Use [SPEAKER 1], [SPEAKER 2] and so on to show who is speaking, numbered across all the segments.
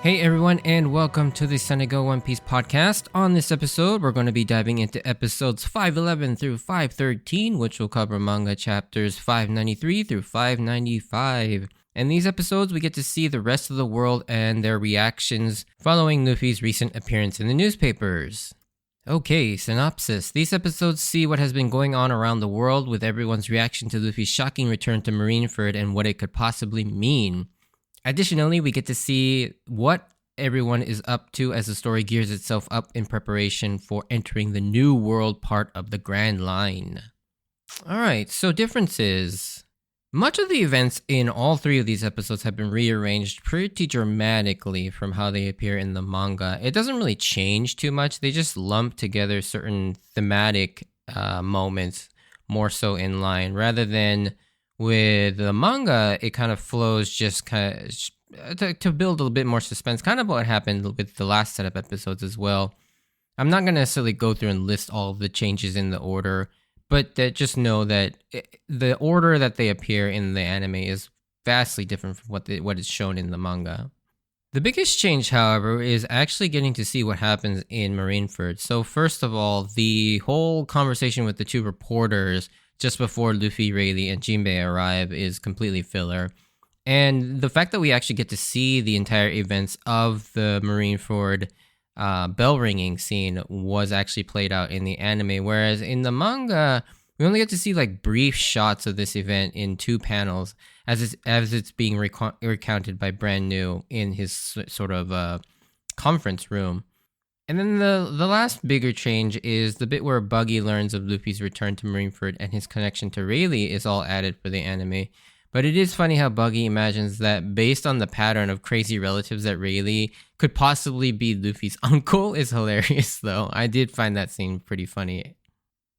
[SPEAKER 1] Hey everyone, and welcome to the Sunday Go One Piece podcast. On this episode, we're going to be diving into episodes 511 through 513, which will cover manga chapters 593 through 595. In these episodes, we get to see the rest of the world and their reactions following Luffy's recent appearance in the newspapers. Okay, synopsis. These episodes see what has been going on around the world with everyone's reaction to Luffy's shocking return to Marineford and what it could possibly mean. Additionally, we get to see what everyone is up to as the story gears itself up in preparation for entering the new world part of the Grand Line. Alright, so differences. Much of the events in all three of these episodes have been rearranged pretty dramatically from how they appear in the manga. It doesn't really change too much, they just lump together certain thematic moments more so in line, rather than with the manga, it kind of flows just kind of to build a little bit more suspense, kind of what happened with the last set of episodes as well. I'm not going to necessarily go through and list all of the changes in the order, but that just know that the order that they appear in the anime is vastly different from what is shown in the manga. The biggest change, however, is actually getting to see what happens in Marineford. So first of all, the whole conversation with the two reporters just before Luffy, Rayleigh, and Jinbei arrive is completely filler. And the fact that we actually get to see the entire events of the Marineford bell ringing scene was actually played out in the anime, whereas in the manga, we only get to see like brief shots of this event in two panels as it's being recounted by Brand New in his sort of conference room. And then the last bigger change is the bit where Buggy learns of Luffy's return to Marineford and his connection to Rayleigh is all added for the anime. But it is funny how Buggy imagines that based on the pattern of crazy relatives that Rayleigh could possibly be Luffy's uncle is hilarious though. I did find that scene pretty funny.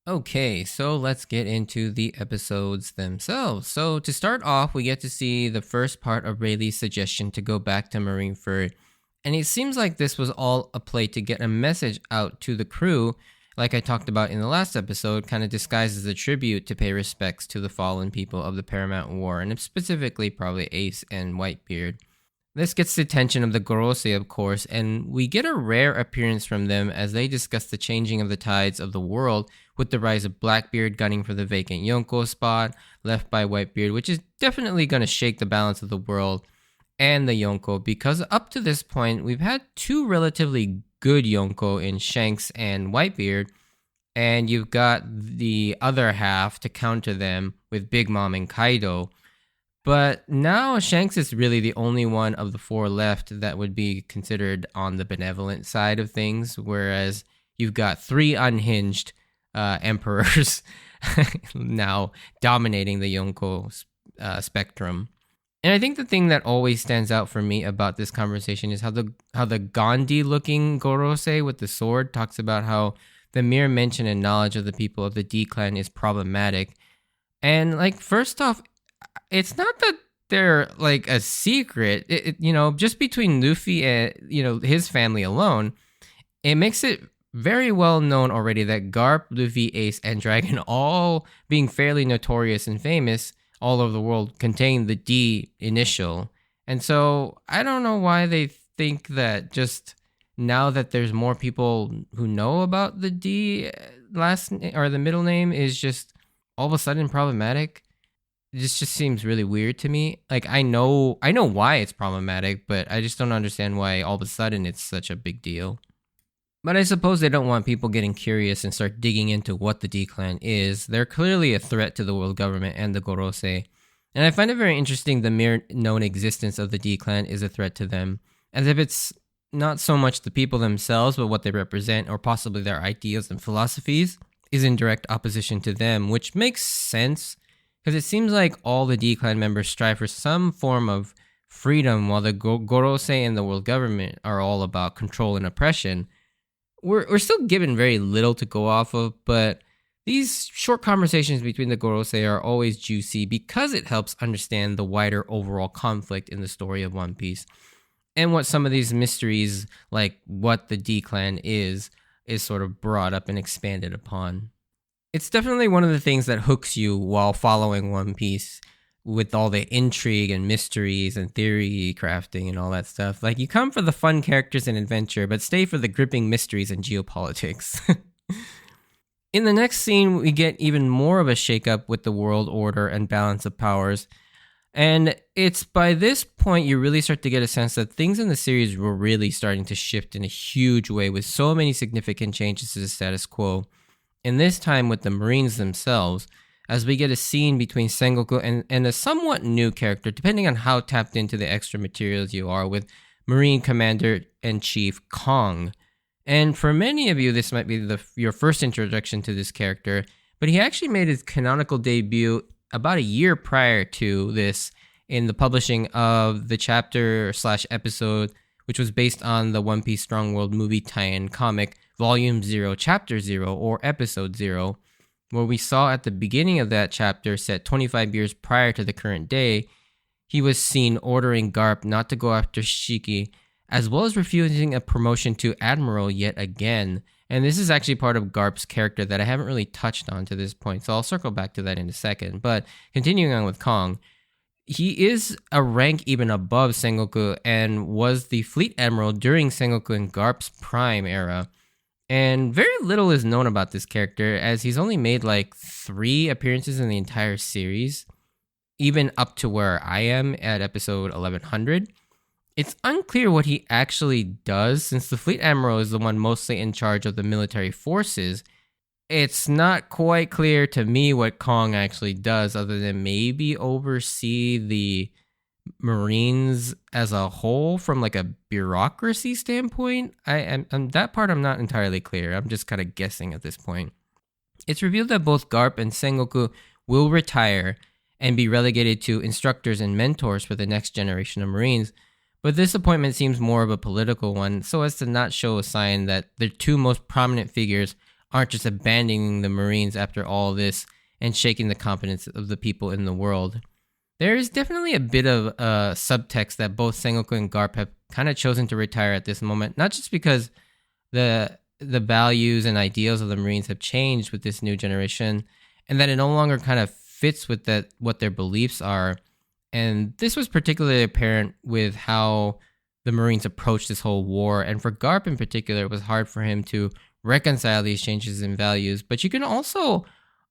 [SPEAKER 1] Okay, so let's get into the episodes themselves. So to start off, we get to see the first part of Rayleigh's suggestion to go back to Marineford. And it seems like this was all a play to get a message out to the crew, like I talked about in the last episode, kind of disguised as a tribute to pay respects to the fallen people of the Paramount War, and specifically probably Ace and Whitebeard. This gets the attention of the Gorosei, of course, and we get a rare appearance from them as they discuss the changing of the tides of the world with the rise of Blackbeard gunning for the vacant Yonko spot left by Whitebeard, which is definitely going to shake the balance of the world and the Yonko, because up to this point, we've had two relatively good Yonko in Shanks and Whitebeard, and you've got the other half to counter them with Big Mom and Kaido. But now Shanks is really the only one of the four left that would be considered on the benevolent side of things, whereas you've got three unhinged emperors now dominating the Yonko spectrum. And I think the thing that always stands out for me about this conversation is how the Gandhi-looking Gorosei with the sword talks about how the mere mention and knowledge of the people of the D clan is problematic. And like, first off, it's not that they're like a secret. Just between Luffy and his family alone, it makes it very well known already that Garp, Luffy, Ace, and Dragon, all being fairly notorious and famous all over the world, contain the D initial. And so I don't know why they think that just now that there's more people who know about the D last or the middle name is just all of a sudden problematic. This just seems really weird to me. Like, I know why it's problematic, but I just don't understand why all of a sudden it's such a big deal. But I suppose they don't want people getting curious and start digging into what the D-Clan is. They're clearly a threat to the world government and the Gorosei. And I find it very interesting the mere known existence of the D-Clan is a threat to them, as if it's not so much the people themselves, but what they represent, or possibly their ideas and philosophies, is in direct opposition to them, which makes sense, because it seems like all the D-Clan members strive for some form of freedom, while the Gorosei and the world government are all about control and oppression. We're still given very little to go off of, but these short conversations between the Gorosei are always juicy because it helps understand the wider overall conflict in the story of One Piece, and what some of these mysteries, like what the D-Clan is sort of brought up and expanded upon. It's definitely one of the things that hooks you while following One Piece. with all the intrigue and mysteries and theory crafting and all that stuff. Like, you come for the fun characters and adventure, but stay for the gripping mysteries and geopolitics. In the next scene, we get even more of a shakeup with the world order and balance of powers. And it's by this point you really start to get a sense that things in the series were really starting to shift in a huge way, with so many significant changes to the status quo. And this time with the Marines themselves, as we get a scene between Sengoku and a somewhat new character, depending on how tapped into the extra materials you are, with Marine Commander-in-Chief Kong. And for many of you, this might be your first introduction to this character, but he actually made his canonical debut about a year prior to this in the publishing of the chapter/episode, which was based on the One Piece Strong World movie tie-in comic, Volume 0, Chapter 0, or Episode 0, where we saw at the beginning of that chapter, set 25 years prior to the current day, he was seen ordering Garp not to go after Shiki, as well as refusing a promotion to Admiral yet again. And this is actually part of Garp's character that I haven't really touched on to this point, so I'll circle back to that in a second. But continuing on with Kong, he is a rank even above Sengoku and was the Fleet Admiral during Sengoku and Garp's prime era. And very little is known about this character, as he's only made like 3 appearances in the entire series, even up to where I am at episode 1100. It's unclear what he actually does, since the Fleet Admiral is the one mostly in charge of the military forces. It's not quite clear to me what Kong actually does, other than maybe oversee the Marines as a whole from like a bureaucracy standpoint. I'm that part I'm not entirely clear. I'm just kind of guessing at this point. It's revealed that both Garp and Sengoku will retire and be relegated to instructors and mentors for the next generation of Marines. But this appointment seems more of a political one, so as to not show a sign that the 2 most prominent figures aren't just abandoning the Marines after all this and shaking the confidence of the people in the world. There is definitely a bit of subtext that both Sengoku and Garp have kind of chosen to retire at this moment, not just because the values and ideals of the Marines have changed with this new generation, and that it no longer kind of fits with what their beliefs are. And this was particularly apparent with how the Marines approached this whole war. And for Garp in particular, it was hard for him to reconcile these changes in values. But you can also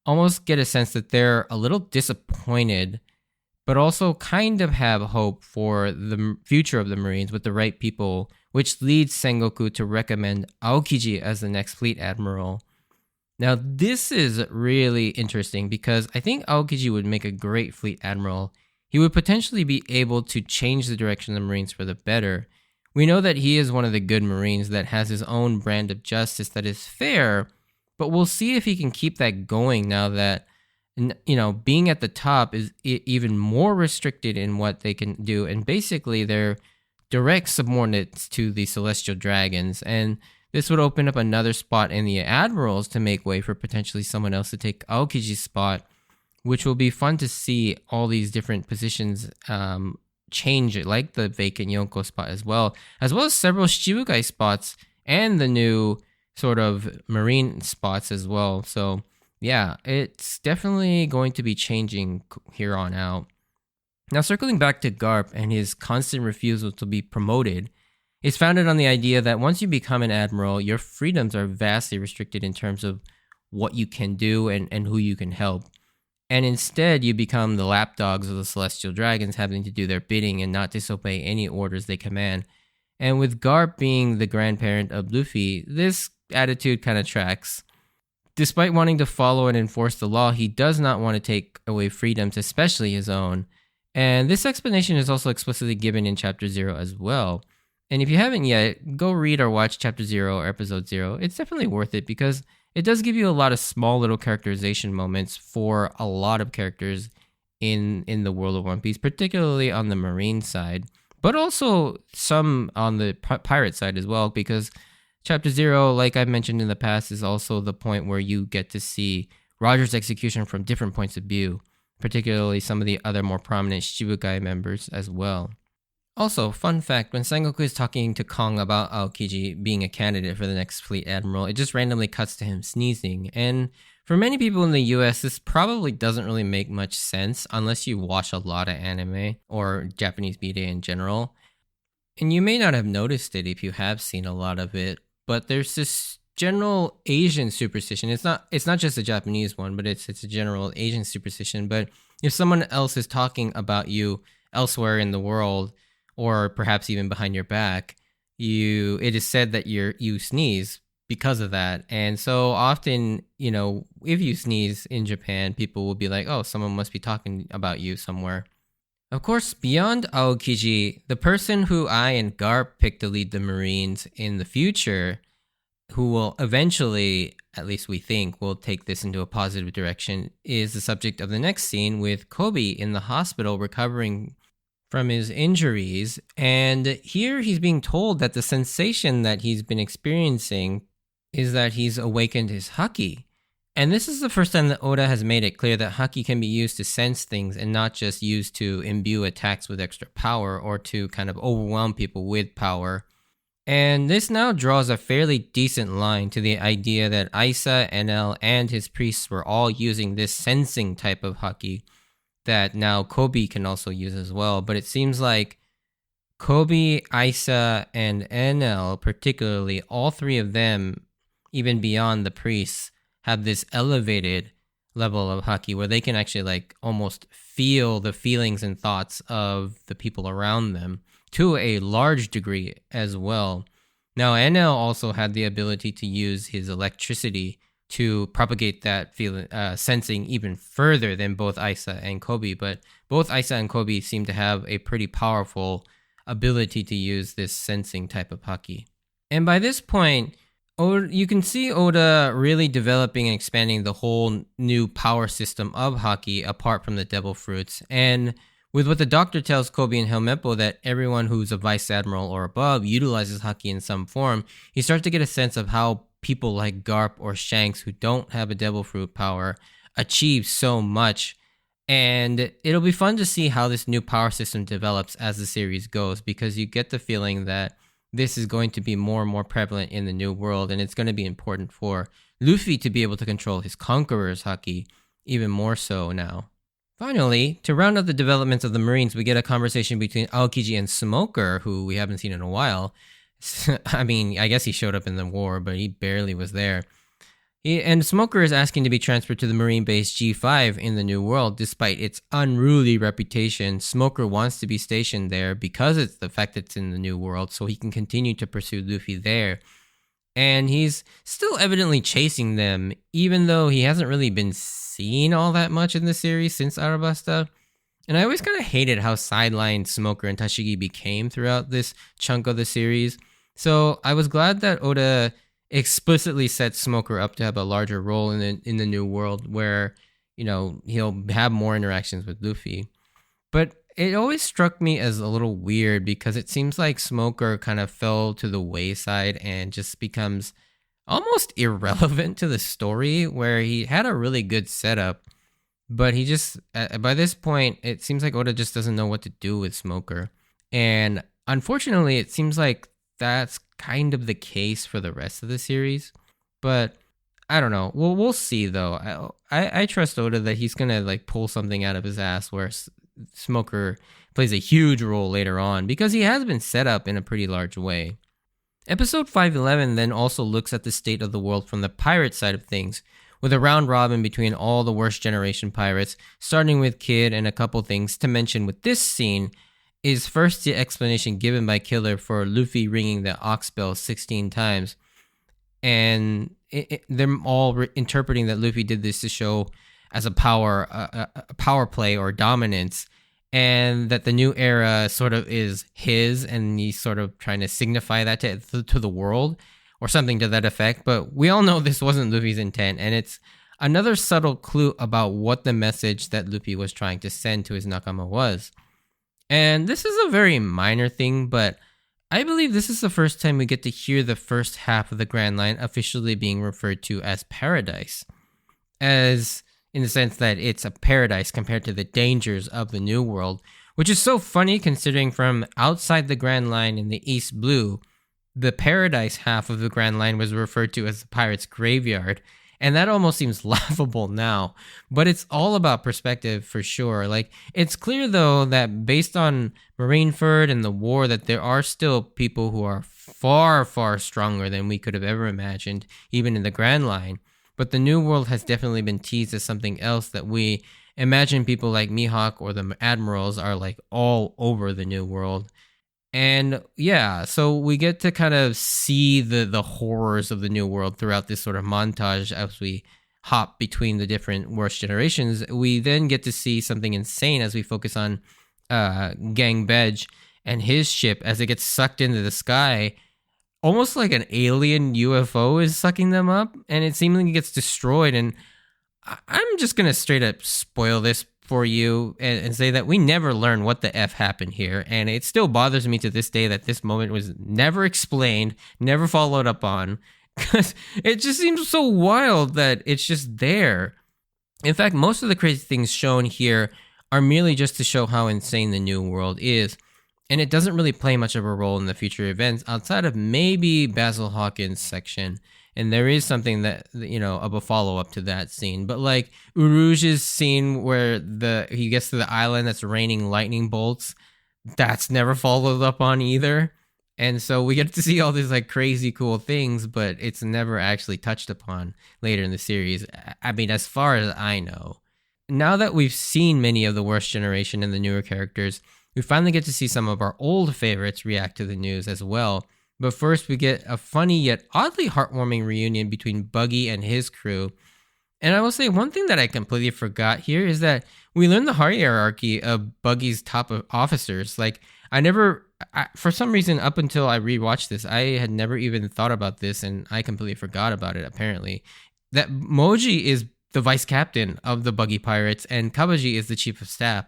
[SPEAKER 1] almost get a sense that they're a little disappointed, but also kind of have hope for the future of the Marines with the right people, which leads Sengoku to recommend Aokiji as the next Fleet Admiral. Now, this is really interesting because I think Aokiji would make a great Fleet Admiral. He would potentially be able to change the direction of the Marines for the better. We know that he is one of the good Marines that has his own brand of justice that is fair, but we'll see if he can keep that going now that, being at the top is even more restricted in what they can do. And basically, they're direct subordinates to the Celestial Dragons. And this would open up another spot in the Admirals to make way for potentially someone else to take Aokiji's spot, which will be fun to see all these different positions change it, like the vacant Yonko spot as well as several Shibukai spots and the new sort of Marine spots as well. So yeah, it's definitely going to be changing here on out. Now, circling back to Garp and his constant refusal to be promoted, it's founded on the idea that once you become an admiral, your freedoms are vastly restricted in terms of what you can do and who you can help. And instead, you become the lapdogs of the Celestial Dragons, having to do their bidding and not disobey any orders they command. And with Garp being the grandparent of Luffy, this attitude kind of tracks. Despite wanting to follow and enforce the law, he does not want to take away freedoms, especially his own. And this explanation is also explicitly given in Chapter 0 as well. And if you haven't yet, go read or watch Chapter 0 or Episode 0. It's definitely worth it because it does give you a lot of small little characterization moments for a lot of characters in the world of One Piece, particularly on the Marine side, but also some on the pirate side as well, because Chapter 0, like I mentioned in the past, is also the point where you get to see Roger's execution from different points of view, particularly some of the other more prominent Shibukai members as well. Also, fun fact, when Sengoku is talking to Kong about Aokiji being a candidate for the next Fleet Admiral, it just randomly cuts to him sneezing. And For many people in the US, this probably doesn't really make much sense unless you watch a lot of anime or Japanese media in general. And you may not have noticed it if you have seen a lot of it, but there's this general Asian superstition. It's not just a Japanese one, but it's a general Asian superstition. But if someone else is talking about you elsewhere in the world, or perhaps even behind your back, it is said that you sneeze because of that. And so often, if you sneeze in Japan, people will be like, "Oh, someone must be talking about you somewhere." Of course, beyond Aokiji, the person who I and Garp picked to lead the Marines in the future, who will eventually, at least we think, will take this into a positive direction, is the subject of the next scene with Kobe in the hospital recovering from his injuries. And here he's being told that the sensation that he's been experiencing is that he's awakened his haki. And this is the first time that Oda has made it clear that haki can be used to sense things and not just used to imbue attacks with extra power or to kind of overwhelm people with power. And this now draws a fairly decent line to the idea that Isa, Enel, and his priests were all using this sensing type of haki that now Kobe can also use as well. But it seems like Kobe, Isa, and Enel, particularly, all three of them, even beyond the priests, have this elevated level of haki where they can actually almost feel the feelings and thoughts of the people around them to a large degree as well. Now, Enel also had the ability to use his electricity to propagate that feeling, sensing even further than both Isa and Kobe. But both Isa and Kobe seem to have a pretty powerful ability to use this sensing type of haki. And by this point, you can see Oda really developing and expanding the whole new power system of haki apart from the devil fruits. And with what the doctor tells Kobe and Helmeppo that everyone who's a vice admiral or above utilizes haki in some form, he starts to get a sense of how people like Garp or Shanks who don't have a devil fruit power achieve so much. And it'll be fun to see how this new power system develops as the series goes, because you get the feeling that this is going to be more and more prevalent in the new world, and it's going to be important for Luffy to be able to control his Conqueror's haki even more so now. Finally, to round out the developments of the Marines, we get a conversation between Aokiji and Smoker, who we haven't seen in a while. I mean, I guess he showed up in the war, but he barely was there. And Smoker is asking to be transferred to the Marine base G5 in the New World. Despite its unruly reputation, Smoker wants to be stationed there because it's the fact that it's in the New World, so he can continue to pursue Luffy there. And he's still evidently chasing them, even though he hasn't really been seen all that much in the series since Arabasta. And I always kind of hated how sidelined Smoker and Tashigi became throughout this chunk of the series. So I was glad that Oda explicitly set Smoker up to have a larger role in the New World, where he'll have more interactions with Luffy. But it always struck me as a little weird because it seems like Smoker kind of fell to the wayside and just becomes almost irrelevant to the story, where he had a really good setup, but he just by this point it seems like Oda just doesn't know what to do with Smoker. And unfortunately, it seems like that's kind of the case for the rest of the series, but I don't know. We'll see though. I trust Oda that he's gonna pull something out of his ass where Smoker plays a huge role later on, because he has been set up in a pretty large way. Episode 511 then also looks at the state of the world from the pirate side of things, with a round robin between all the worst generation pirates, starting with Kid. And a couple things to mention with this scene is first the explanation given by Killer for Luffy ringing the ox bell 16 times. And they're all interpreting that Luffy did this to show as a power play or dominance, and that the new era sort of is his, and he's sort of trying to signify that to the world or something to that effect. But we all know this wasn't Luffy's intent, and it's another subtle clue about what the message that Luffy was trying to send to his nakama was. And this is a very minor thing, but I believe this is the first time we get to hear the first half of the Grand Line officially being referred to as paradise, as in the sense that it's a paradise compared to the dangers of the New World, which is so funny considering from outside the Grand Line in the East Blue, the paradise half of the Grand Line was referred to as the Pirate's Graveyard, And that almost seems laughable now, but it's all about perspective for sure. Like, it's clear though that based on Marineford and the war, that there are still people who are far, far stronger than we could have ever imagined, even in the Grand Line. But the New World has definitely been teased as something else that we imagine people like Mihawk or the admirals are like all over the New World. And yeah, so we get to kind of see the horrors of the New World throughout this sort of montage as we hop between the different worst generations. We then get to see something insane as we focus on Gang Bedge and his ship as it gets sucked into the sky. Almost like an alien UFO is sucking them up, and it seemingly gets destroyed. And I'm just going to straight up spoil this for you and say that we never learn what the F happened here. And it still bothers me to this day that this moment was never explained, never followed up on, because it just seems so wild that it's just there. In fact, most of the crazy things shown here are merely just to show how insane the New World is. And it doesn't really play much of a role in the future events outside of maybe Basil Hawkins' section. And there is something that, of a follow-up to that scene. But like Uruge's scene where he gets to the island that's raining lightning bolts, that's never followed up on either. And so we get to see all these like crazy cool things, but it's never actually touched upon later in the series. I mean, as far as I know. Now that we've seen many of the worst generation and the newer characters, we finally get to see some of our old favorites react to the news as well. But first, we get a funny yet oddly heartwarming reunion between Buggy and his crew. And I will say one thing that I completely forgot here is that we learn the hierarchy of Buggy's top of officers. Like, for some reason, up until I rewatched this, I had never even thought about this, and I completely forgot about it, apparently. That Moji is the vice captain of the Buggy Pirates, and Kabaji is the chief of staff.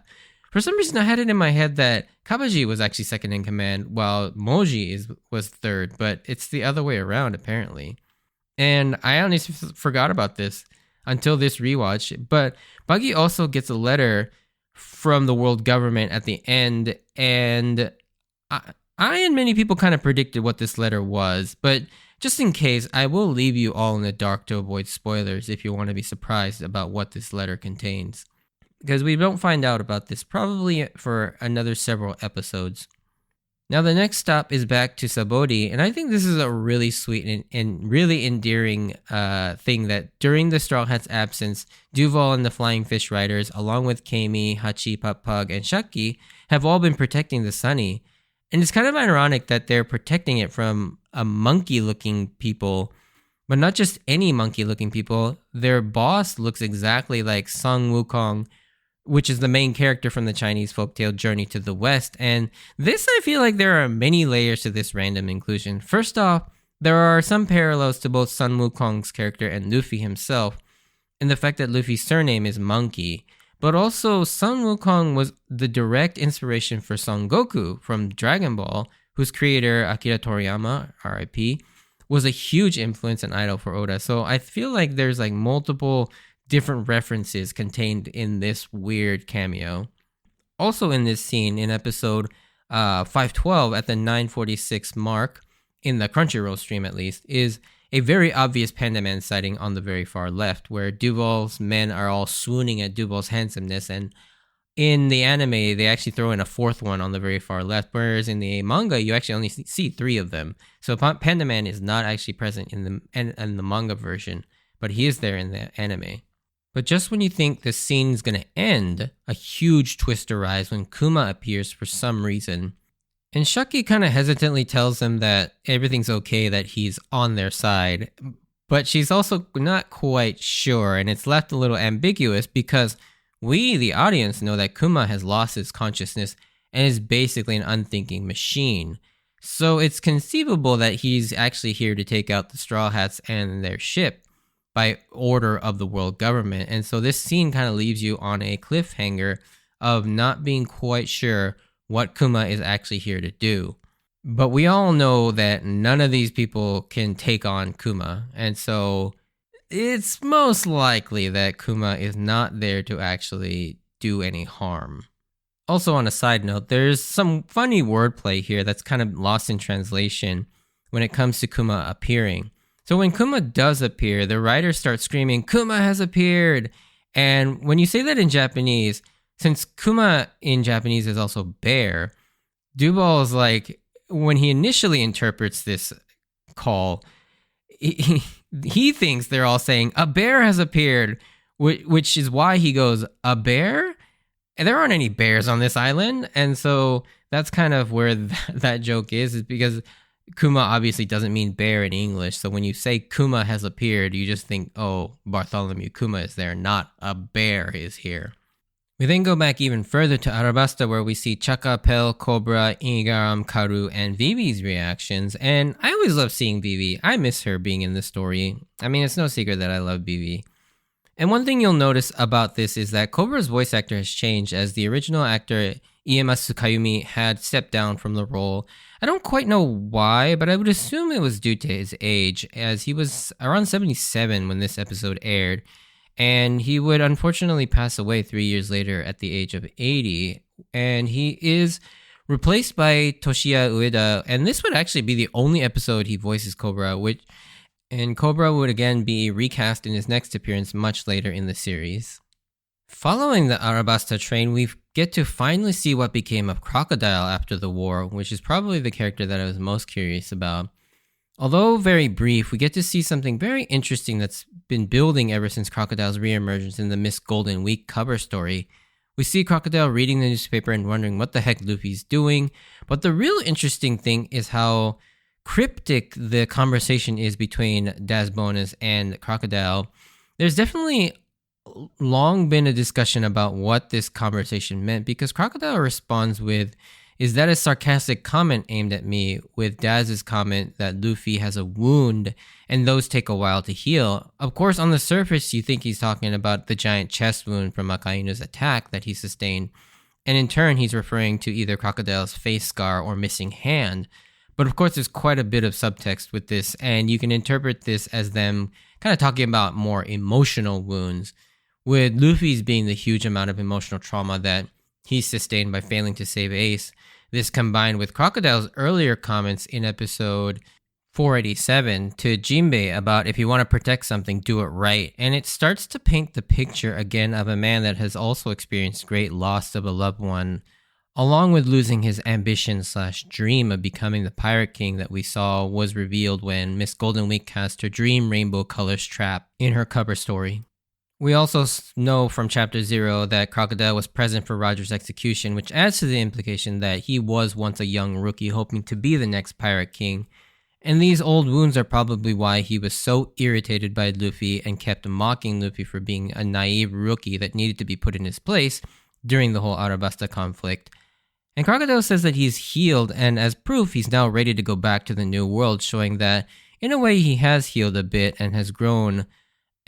[SPEAKER 1] For some reason, I had it in my head that Kabaji was actually second in command, while Moji was third, but it's the other way around, apparently. And I honestly forgot about this until this rewatch. But Buggy also gets a letter from the world government at the end, and I and many people kind of predicted what this letter was, but just in case, I will leave you all in the dark to avoid spoilers if you want to be surprised about what this letter contains. Because we don't find out about this probably for another several episodes. Now the next stop is back to Sabodi, and I think this is a really sweet and really endearing thing that during the Straw Hat's absence, Duval and the Flying Fish Riders, along with Kami, Hachi, Pug, and Shaki, have all been protecting the Sunny. And it's kind of ironic that they're protecting it from a monkey-looking people, but not just any monkey-looking people. Their boss looks exactly like Sun Wukong, which is the main character from the Chinese folktale Journey to the West. And this, I feel like there are many layers to this random inclusion. First off, there are some parallels to both Sun Wukong's character and Luffy himself, in the fact that Luffy's surname is Monkey. But also, Sun Wukong was the direct inspiration for Son Goku from Dragon Ball, whose creator, Akira Toriyama, R.I.P., was a huge influence and idol for Oda. So I feel like there's like multiple different references contained in this weird cameo. Also in this scene, in episode 512 at the 946 mark, in the Crunchyroll stream at least, is a very obvious Panda Man sighting on the very far left, where Duval's men are all swooning at Duval's handsomeness, and in the anime, they actually throw in a fourth one on the very far left, whereas in the manga, you actually only see three of them. So Panda Man is not actually present in the manga version, but he is there in the anime. But just when you think the scene is going to end, a huge twist arrives when Kuma appears for some reason. And Shaki kind of hesitantly tells them that everything's okay, that he's on their side. But she's also not quite sure, and it's left a little ambiguous because we, the audience, know that Kuma has lost his consciousness and is basically an unthinking machine. So it's conceivable that he's actually here to take out the Straw Hats and their ship by order of the world government. And so this scene kind of leaves you on a cliffhanger of not being quite sure what Kuma is actually here to do. But we all know that none of these people can take on Kuma, and so it's most likely that Kuma is not there to actually do any harm. Also, on a side note, there's some funny wordplay here that's kind of lost in translation when it comes to Kuma appearing. So when Kuma does appear, the writers start screaming, "Kuma has appeared!" And when you say that in Japanese, since Kuma in Japanese is also bear, Dubal is like, when he initially interprets this call, he thinks they're all saying, "A bear has appeared," which is why he goes, "A bear?" And there aren't any bears on this island. And so that's kind of where that joke is because Kuma obviously doesn't mean bear in English. So when you say Kuma has appeared, you just think, oh, Bartholomew Kuma is there, not a bear is here. We then go back even further to Arabasta, where we see Chaka, Pel, Cobra, Inigaram, Karu, and Vivi's reactions. And I always love seeing Vivi. I miss her being in the story. I mean, it's no secret that I love Vivi. And one thing you'll notice about this is that Cobra's voice actor has changed, as the original actor Iemasu Kayumi had stepped down from the role. I don't quite know why, but I would assume it was due to his age, as he was around 77 when this episode aired. And he would unfortunately pass away 3 years later at the age of 80. And he is replaced by Toshiya Ueda. And this would actually be the only episode he voices Cobra, and Cobra would again be recast in his next appearance much later in the series. Following the Arabasta train, we get to finally see what became of Crocodile after the war, which is probably the character that I was most curious about. Although very brief, we get to see something very interesting that's been building ever since Crocodile's reemergence in the Miss Golden Week cover story. We see Crocodile reading the newspaper and wondering what the heck Luffy's doing, but the real interesting thing is how cryptic the conversation is between Daz Bonus and Crocodile. There's definitely long been a discussion about what this conversation meant, because Crocodile responds with, "Is that a sarcastic comment aimed at me?" with Daz's comment that Luffy has a wound and those take a while to heal. Of course, on the surface, you think he's talking about the giant chest wound from Akainu's attack that he sustained, and in turn, he's referring to either Crocodile's face scar or missing hand. But of course, there's quite a bit of subtext with this, and you can interpret this as them kind of talking about more emotional wounds, with Luffy's being the huge amount of emotional trauma that he sustained by failing to save Ace. This combined with Crocodile's earlier comments in episode 487 to Jinbei about if you want to protect something, do it right. And it starts to paint the picture again of a man that has also experienced great loss of a loved one, along with losing his ambition/dream of becoming the Pirate King that we saw was revealed when Miss Golden Week cast her dream Rainbow Colors trap in her cover story. We also know from Chapter 0 that Crocodile was present for Roger's execution, which adds to the implication that he was once a young rookie hoping to be the next Pirate King. And these old wounds are probably why he was so irritated by Luffy and kept mocking Luffy for being a naive rookie that needed to be put in his place during the whole Arabasta conflict. And Crocodile says that he's healed, and as proof, he's now ready to go back to the New World, showing that in a way he has healed a bit and has grown,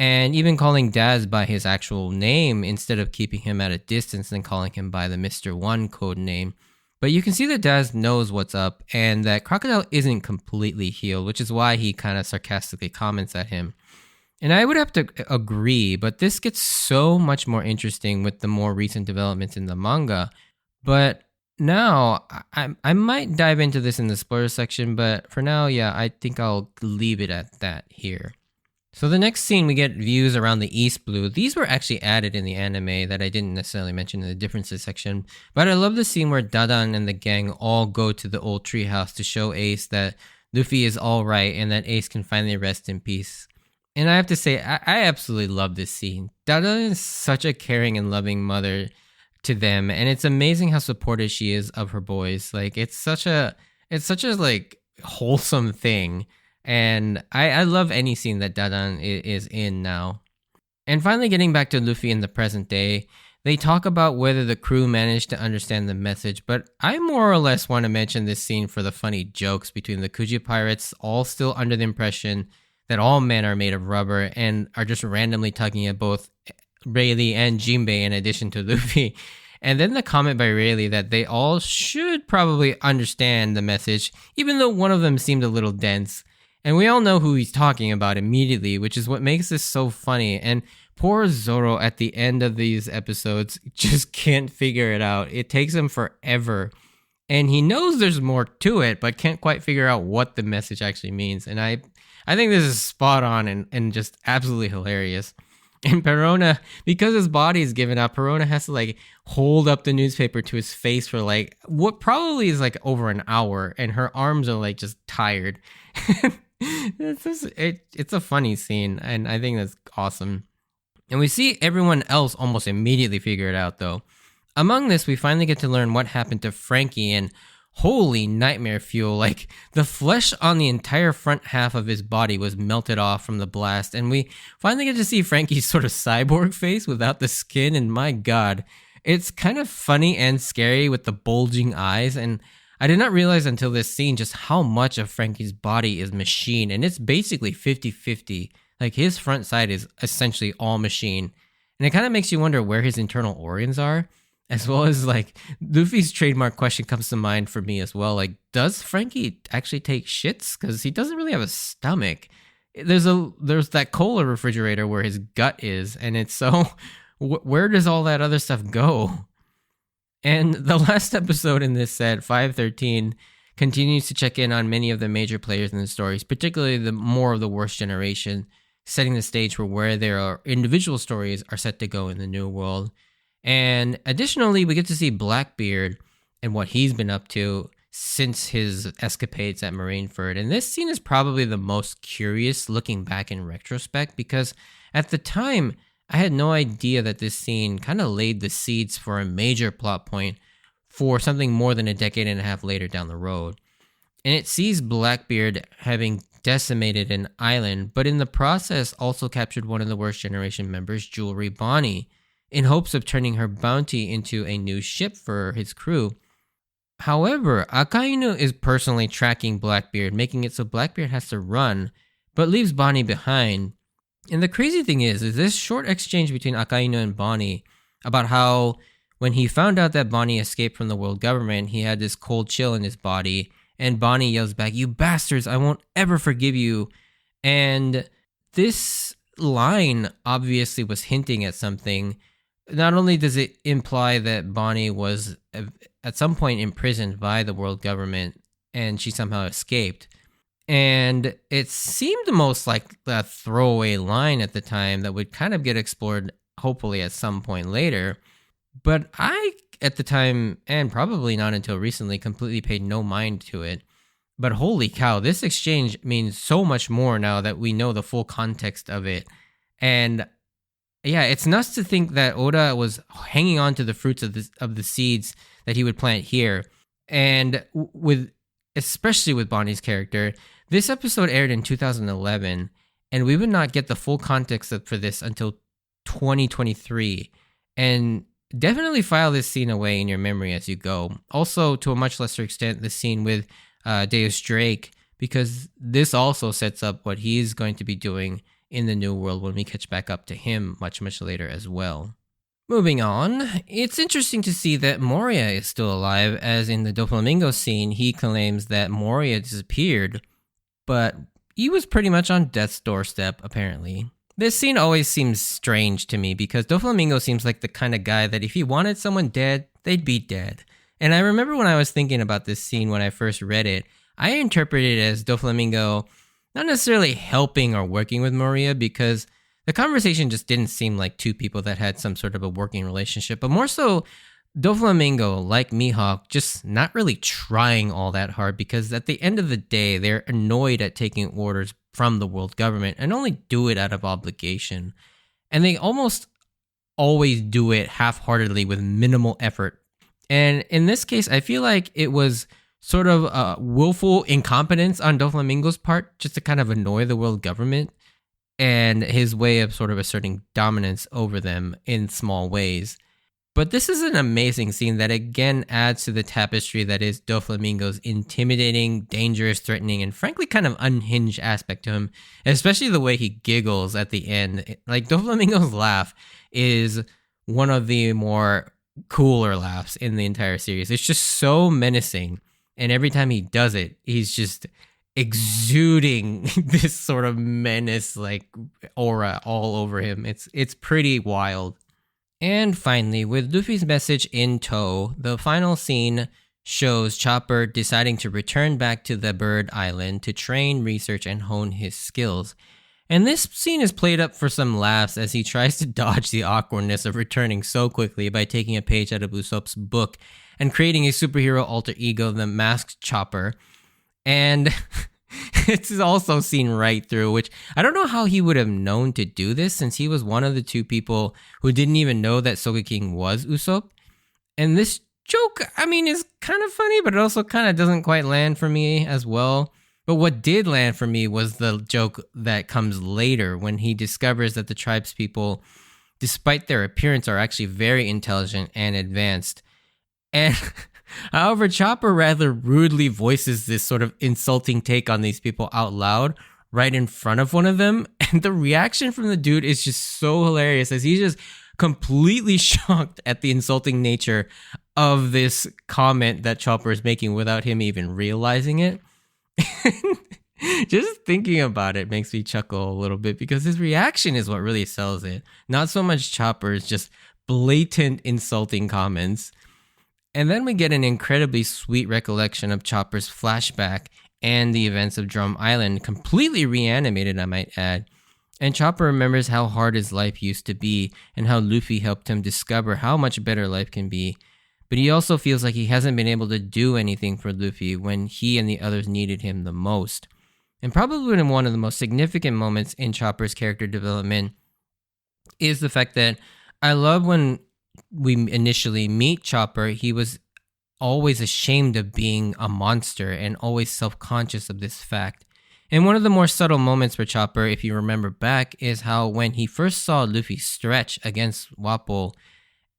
[SPEAKER 1] and even calling Daz by his actual name instead of keeping him at a distance and calling him by the Mr. One code name. But you can see that Daz knows what's up and that Crocodile isn't completely healed, which is why he kind of sarcastically comments at him. And I would have to agree, but this gets so much more interesting with the more recent developments in the manga. But now, I might dive into this in the spoiler section, but for now, yeah, I think I'll leave it at that here. So the next scene, we get views around the East Blue. These were actually added in the anime that I didn't necessarily mention in the differences section. But I love the scene where Dadan and the gang all go to the old treehouse to show Ace that Luffy is all right and that Ace can finally rest in peace. And I have to say, I absolutely love this scene. Dadan is such a caring and loving mother to them, and it's amazing how supportive she is of her boys. Like, it's such a like wholesome thing. And I love any scene that Dadan is in now. And finally, getting back to Luffy in the present day, they talk about whether the crew managed to understand the message, but I more or less want to mention this scene for the funny jokes between the Kuji pirates, all still under the impression that all men are made of rubber and are just randomly tugging at both Rayleigh and Jinbei in addition to Luffy. And then the comment by Rayleigh that they all should probably understand the message, even though one of them seemed a little dense. And we all know who he's talking about immediately, which is what makes this so funny. And poor Zoro at the end of these episodes just can't figure it out. It takes him forever. And he knows there's more to it, but can't quite figure out what the message actually means. And I I think this is spot on and just absolutely hilarious. And Perona, because his body is given up, Perona has to like hold up the newspaper to his face for like what probably is like over an hour, and her arms are like just tired. It's a funny scene, and I think that's awesome. And we see everyone else almost immediately figure it out, though. Among this, we finally get to learn what happened to Frankie, and holy nightmare fuel. Like, the flesh on the entire front half of his body was melted off from the blast, and we finally get to see Frankie's sort of cyborg face without the skin, and my god, it's kind of funny and scary with the bulging eyes, and I did not realize until this scene just how much of Frankie's body is machine, and it's basically 50-50. Like, his front side is essentially all machine. And it kind of makes you wonder where his internal organs are, as well as, like, Luffy's trademark question comes to mind for me as well. Like, does Frankie actually take shits? Because he doesn't really have a stomach. There's that cola refrigerator where his gut is, and it's so... where does all that other stuff go? And the last episode in this set, 513, continues to check in on many of the major players in the stories, particularly the more of the worst generation, setting the stage for where their individual stories are set to go in the new world. And additionally, we get to see Blackbeard and what he's been up to since his escapades at Marineford. And this scene is probably the most curious looking back in retrospect, because at the time, I had no idea that this scene kind of laid the seeds for a major plot point for something more than a decade and a half later down the road. And it sees Blackbeard having decimated an island, but in the process also captured one of the worst generation members, Jewelry Bonnie, in hopes of turning her bounty into a new ship for his crew. However, Akainu is personally tracking Blackbeard, making it so Blackbeard has to run, but leaves Bonnie behind. And the crazy thing is this short exchange between Akainu and Bonnie about how when he found out that Bonnie escaped from the world government, he had this cold chill in his body, and Bonnie yells back, "You bastards, I won't ever forgive you." And this line obviously was hinting at something. Not only does it imply that Bonnie was at some point imprisoned by the world government and she somehow escaped, and it seemed most like a throwaway line at the time that would kind of get explored hopefully at some point later. But I, at the time, and probably not until recently, completely paid no mind to it. But holy cow, this exchange means so much more now that we know the full context of it. And yeah, it's nuts to think that Oda was hanging on to the fruits of the seeds that he would plant here. And especially with Bonnie's character, this episode aired in 2011, and we would not get the full context for this until 2023. And definitely file this scene away in your memory as you go. Also, to a much lesser extent, the scene with Deus Drake, because this also sets up what he's going to be doing in the new world when we catch back up to him much, much later as well. Moving on, it's interesting to see that Moria is still alive, as in the Doflamingo scene, he claims that Moria disappeared, but he was pretty much on death's doorstep, apparently. This scene always seems strange to me because Doflamingo seems like the kind of guy that if he wanted someone dead, they'd be dead. And I remember when I was thinking about this scene when I first read it, I interpreted it as Doflamingo not necessarily helping or working with Moria, because the conversation just didn't seem like two people that had some sort of a working relationship, but more so Doflamingo, like Mihawk, just not really trying all that hard, because at the end of the day, they're annoyed at taking orders from the world government and only do it out of obligation. And they almost always do it half-heartedly with minimal effort. And in this case, I feel like it was sort of a willful incompetence on Doflamingo's part, just to kind of annoy the world government, and his way of sort of asserting dominance over them in small ways. But this is an amazing scene that again adds to the tapestry that is Doflamingo's intimidating, dangerous, threatening, and frankly kind of unhinged aspect to him, especially the way he giggles at the end. Like, Doflamingo's laugh is one of the more cooler laughs in the entire series. It's just so menacing, and every time he does it, he's just exuding this sort of menace like aura all over him. It's pretty wild. And finally, with Luffy's message in tow, the final scene shows Chopper deciding to return back to the bird island to train, research, and hone his skills. And this scene is played up for some laughs as he tries to dodge the awkwardness of returning so quickly by taking a page out of Usopp's book and creating a superhero alter ego, the Masked Chopper. And it's also seen right through, which I don't know how he would have known to do this, since he was one of the two people who didn't even know that Sogeking was Usopp. And this joke, I mean, is kind of funny, but it also kind of doesn't quite land for me as well. But what did land for me was the joke that comes later when he discovers that the tribespeople, despite their appearance, are actually very intelligent and advanced. And however, Chopper rather rudely voices this sort of insulting take on these people out loud right in front of one of them. And the reaction from the dude is just so hilarious as he's just completely shocked at the insulting nature of this comment that Chopper is making without him even realizing it. Just thinking about it makes me chuckle a little bit because his reaction is what really sells it. Not so much Chopper's just blatant insulting comments. And then we get an incredibly sweet recollection of Chopper's flashback and the events of Drum Island, completely reanimated, I might add. And Chopper remembers how hard his life used to be and how Luffy helped him discover how much better life can be. But he also feels like he hasn't been able to do anything for Luffy when he and the others needed him the most. And probably one of the most significant moments in Chopper's character development is the fact that I love when we initially meet Chopper, he was always ashamed of being a monster and always self-conscious of this fact. And one of the more subtle moments for Chopper, if you remember back, is how when he first saw Luffy stretch against Wapol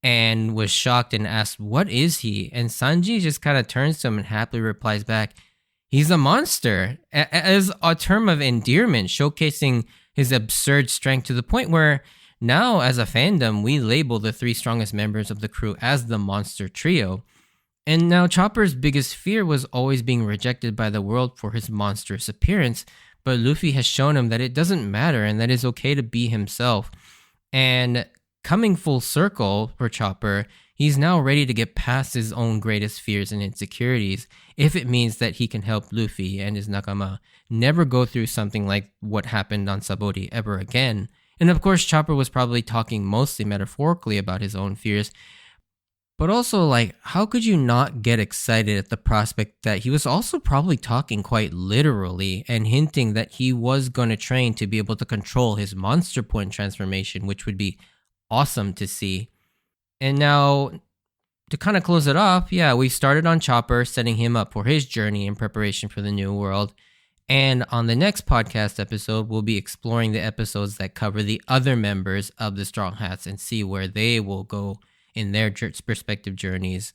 [SPEAKER 1] and was shocked and asked, "What is he?" And Sanji just kind of turns to him and happily replies back, "He's a monster," as a term of endearment, showcasing his absurd strength to the point where now, as a fandom, we label the three strongest members of the crew as the Monster Trio. And now Chopper's biggest fear was always being rejected by the world for his monstrous appearance, but Luffy has shown him that it doesn't matter and that it's okay to be himself. And coming full circle for Chopper, he's now ready to get past his own greatest fears and insecurities if it means that he can help Luffy and his nakama never go through something like what happened on Sabaody ever again. And of course, Chopper was probably talking mostly metaphorically about his own fears, but also, like, how could you not get excited at the prospect that he was also probably talking quite literally and hinting that he was going to train to be able to control his monster point transformation, which would be awesome to see. And now, to kind of close it off, yeah, we started on Chopper, setting him up for his journey in preparation for the new world. And on the next podcast episode, we'll be exploring the episodes that cover the other members of the Strong Hats and see where they will go in their respective journeys.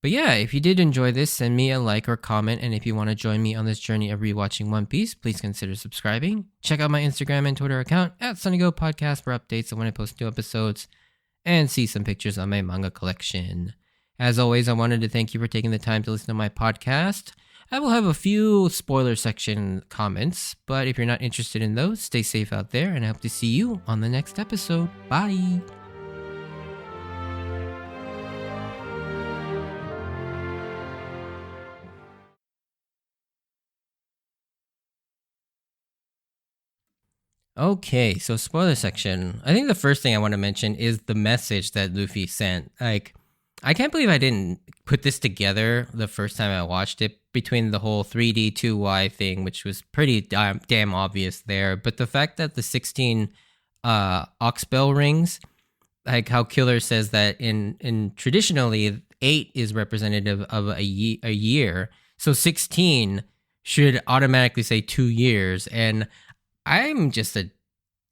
[SPEAKER 1] But yeah, if you did enjoy this, send me a like or comment. And if you want to join me on this journey of rewatching One Piece, please consider subscribing. Check out my Instagram and Twitter account at SunnyGo Podcast for updates on when I post new episodes and see some pictures on my manga collection. As always, I wanted to thank you for taking the time to listen to my podcast. I will have a few spoiler section comments, but if you're not interested in those, stay safe out there, and I hope to see you on the next episode. Bye! Okay, so spoiler section. I think the first thing I want to mention is the message that Luffy sent. Like, I can't believe I didn't put this together the first time I watched it, between the whole 3D 2Y thing, which was pretty damn obvious there. But the fact that the 16 oxbell rings, like how Killer says that in traditionally 8 is representative of a year, so 16 should automatically say 2 years, and I'm just an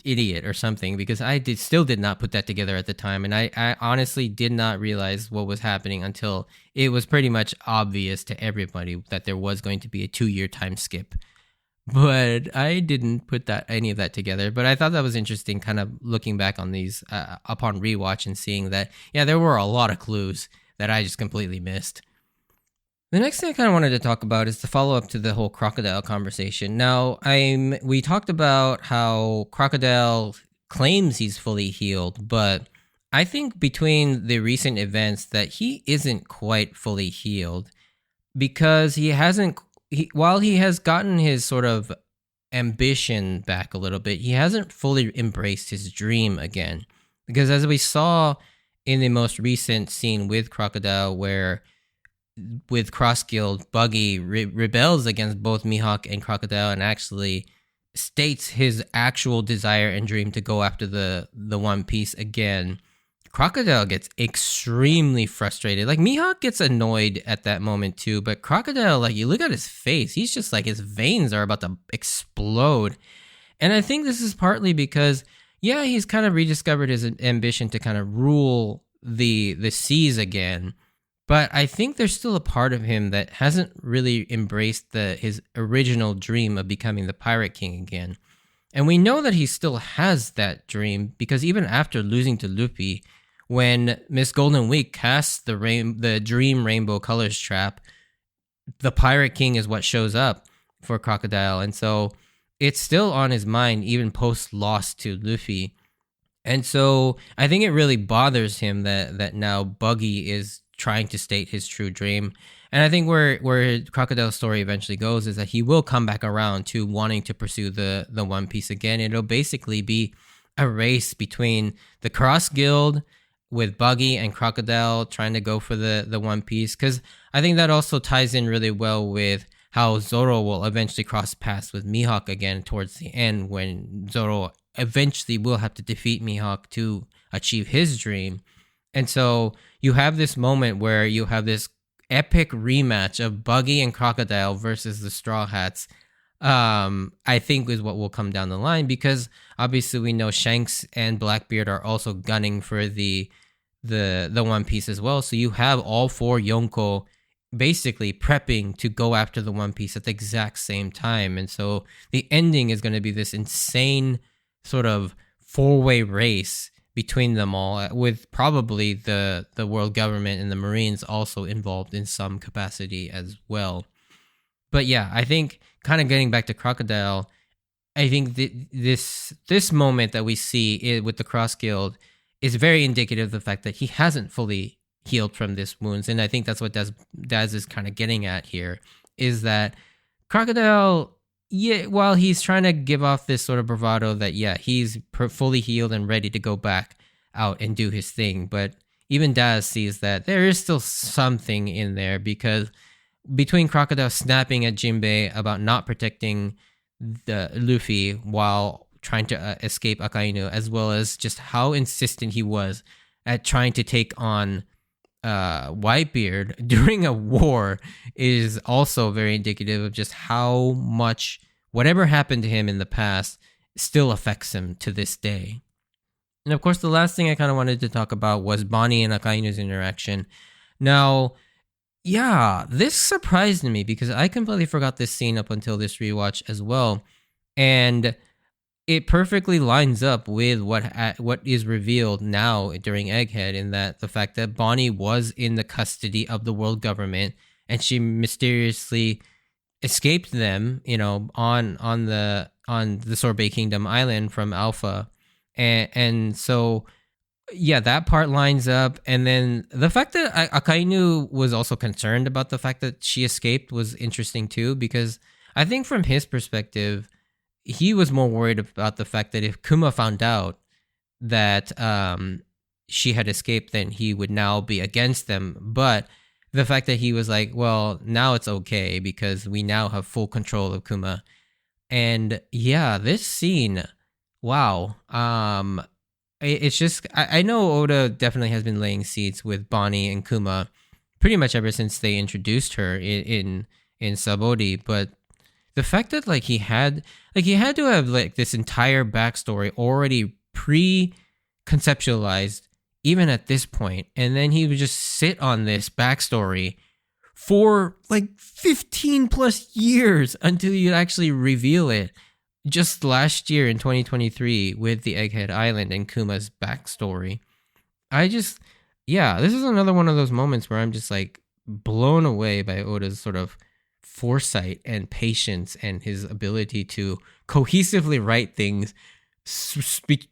[SPEAKER 1] idiot or something because I still did not put that together at the time, and I honestly did not realize what was happening until it was pretty much obvious to everybody that there was going to be a 2-year time skip. But I didn't put any of that together. But I thought that was interesting, kind of looking back on these upon rewatch and seeing that, yeah, there were a lot of clues that I just completely missed. The next thing I kind of wanted to talk about is the follow-up to the whole Crocodile conversation. Now, we talked about how Crocodile claims he's fully healed, but I think between the recent events that he isn't quite fully healed. because he hasn't while he has gotten his sort of ambition back a little bit, he hasn't fully embraced his dream again. Because as we saw in the most recent scene with Crocodile, where with Cross Guild, Buggy rebels against both Mihawk and Crocodile and actually states his actual desire and dream to go after the One Piece again. Crocodile gets extremely frustrated. Like, Mihawk gets annoyed at that moment too, but Crocodile, like, you look at his face, he's just like, his veins are about to explode. And I think this is partly because, yeah, he's kind of rediscovered his ambition to kind of rule the seas again. But I think there's still a part of him that hasn't really embraced his original dream of becoming the Pirate King again. And we know that he still has that dream because even after losing to Luffy, when Miss Golden Week casts the Dream Rainbow Colors trap, the Pirate King is what shows up for Crocodile. And so it's still on his mind, even post-loss to Luffy. And so I think it really bothers him that now Buggy is trying to state his true dream. And I think where Crocodile's story eventually goes is that he will come back around to wanting to pursue the One Piece again. It'll basically be a race between the Cross Guild with Buggy and Crocodile trying to go for the One Piece, because I think that also ties in really well with how Zoro will eventually cross paths with Mihawk again towards the end, when Zoro eventually will have to defeat Mihawk to achieve his dream. And so you have this moment where you have this epic rematch of Buggy and Crocodile versus the Straw Hats. I think is what will come down the line, because obviously we know Shanks and Blackbeard are also gunning for the One Piece as well. So you have all four Yonko basically prepping to go after the One Piece at the exact same time. And so the ending is going to be this insane sort of four-way race between them all, with probably the world government and the Marines also involved in some capacity as well. But yeah, I think kind of getting back to Crocodile, I think this moment that we see with the Cross Guild is very indicative of the fact that he hasn't fully healed from this wounds. And I think that's what Daz is kind of getting at here, is that Crocodile, yeah, while he's trying to give off this sort of bravado that, yeah, he's fully healed and ready to go back out and do his thing. But even Daz sees that there is still something in there, because between Crocodile snapping at Jinbei about not protecting the Luffy while trying to escape Akainu, as well as just how insistent he was at trying to take on Whitebeard during a war, is also very indicative of just how much whatever happened to him in the past still affects him to this day. And of course, the last thing I kind of wanted to talk about was Bonnie and Akainu's interaction. Now, yeah, this surprised me because I completely forgot this scene up until this rewatch as well. And it perfectly lines up with what is revealed now during Egghead, in that the fact that Bonnie was in the custody of the world government and she mysteriously escaped them, on the Sorbet Kingdom Island from Alpha. And so, yeah, that part lines up. And then the fact that Akainu was also concerned about the fact that she escaped was interesting too, because I think from his perspective, he was more worried about the fact that if Kuma found out that she had escaped, then he would now be against them. But the fact that he was like, well, now it's okay because we now have full control of Kuma. And yeah, this scene, wow. It's just, I know Oda definitely has been laying seeds with Bonnie and Kuma pretty much ever since they introduced her in Sabaody, but the fact that he had to have this entire backstory already pre-conceptualized even at this point, and then he would just sit on this backstory for 15 plus years until you actually reveal it just last year in 2023 with the Egghead Island and Kuma's backstory. This is another one of those moments where I'm just blown away by Oda's sort of foresight and patience and his ability to cohesively write things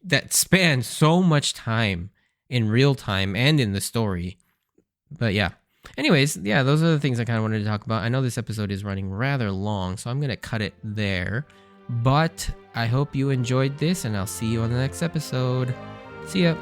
[SPEAKER 1] that span so much time in real time and in the story. But yeah, Anyways, yeah, those are the things I kind of wanted to talk about. I know this episode is running rather long, so I'm going to cut it there. But I hope you enjoyed this, and I'll see you on the next episode. See ya.